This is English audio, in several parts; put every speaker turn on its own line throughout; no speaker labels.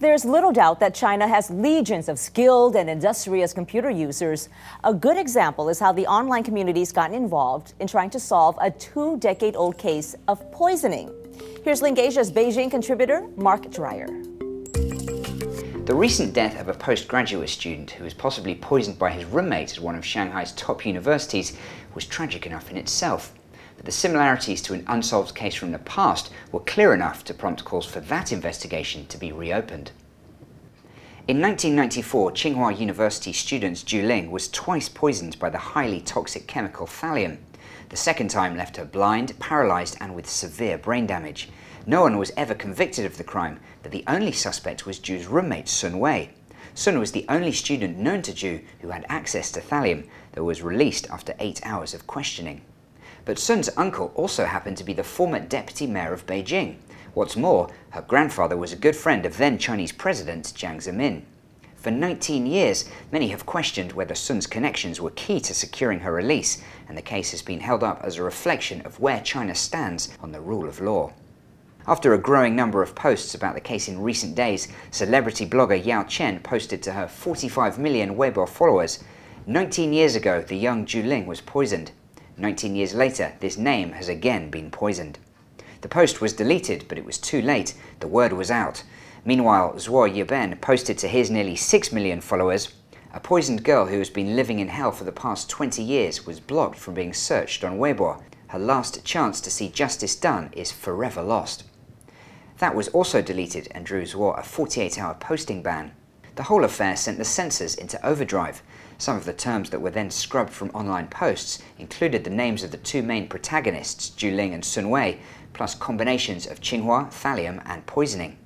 There's little doubt that China has legions of skilled and industrious computer users. A good example is how the online community's gotten involved in trying to solve a 2-decade-old case of poisoning. Here's LinkAsia's Beijing contributor, Mark Dreyer.
The recent death of a postgraduate student who was possibly poisoned by his roommate at one of Shanghai's top universities was tragic enough in itself. But the similarities to an unsolved case from the past were clear enough to prompt calls for that investigation to be reopened. In 1994, Tsinghua University student Zhu Ling was twice poisoned by the highly toxic chemical thallium. The second time left her blind, paralysed and with severe brain damage. No one was ever convicted of the crime, but the only suspect was Zhu's roommate Sun Wei. Sun was the only student known to Zhu who had access to thallium, that was released after 8 hours of questioning. But Sun's uncle also happened to be the former deputy mayor of Beijing. What's more, her grandfather was a good friend of then Chinese President Jiang Zemin. For 19 years, many have questioned whether Sun's connections were key to securing her release, and the case has been held up as a reflection of where China stands on the rule of law. After a growing number of posts about the case in recent days, celebrity blogger Yao Chen posted to her 45 million Weibo followers, 19 years ago the young Zhu Ling was poisoned. 19 years later, this name has again been poisoned. The post was deleted, but it was too late. The word was out. Meanwhile, Zuo Yiben posted to his nearly 6 million followers, "A poisoned girl who has been living in hell for the past 20 years was blocked from being searched on Weibo. Her last chance to see justice done is forever lost." That was also deleted and drew Zuo a 48-hour posting ban. The whole affair sent the censors into overdrive. Some of the terms that were then scrubbed from online posts included the names of the two main protagonists, Zhu Ling and Sun Wei, plus combinations of Tsinghua, thallium and poisoning.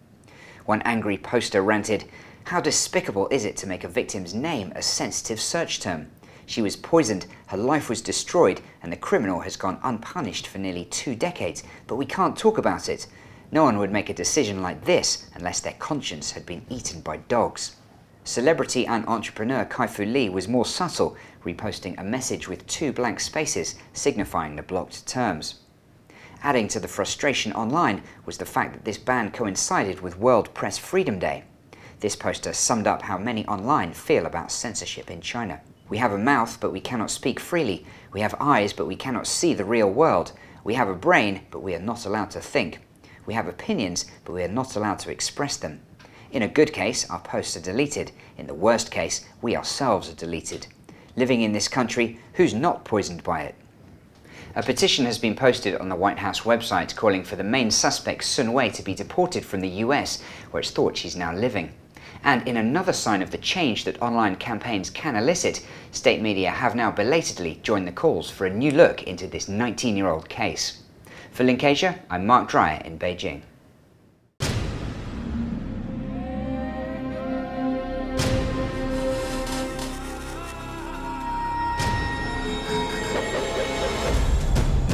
One angry poster ranted, "How despicable is it to make a victim's name a sensitive search term? She was poisoned, her life was destroyed, and the criminal has gone unpunished for nearly 2 decades, but we can't talk about it. No one would make a decision like this unless their conscience had been eaten by dogs." Celebrity and entrepreneur Kai-Fu Lee was more subtle, reposting a message with 2 blank spaces signifying the blocked terms. Adding to the frustration online was the fact that this ban coincided with World Press Freedom Day. This poster summed up how many online feel about censorship in China. "We have a mouth, but we cannot speak freely. We have eyes, but we cannot see the real world. We have a brain, but we are not allowed to think. We have opinions, but we are not allowed to express them. In a good case, our posts are deleted. In the worst case, we ourselves are deleted. Living in this country, who's not poisoned by it?" A petition has been posted on the White House website calling for the main suspect Sun Wei to be deported from the US, where it's thought she's now living. And in another sign of the change that online campaigns can elicit, state media have now belatedly joined the calls for a new look into this 19-year-old case. For LinkAsia, I'm Mark Dreyer in Beijing.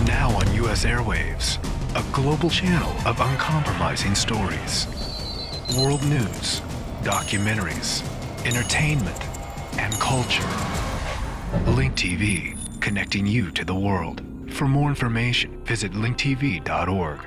Now on US airwaves, a global channel of uncompromising stories. World news, documentaries, entertainment, and culture. Link TV, connecting you to the world. For more information, visit linktv.org.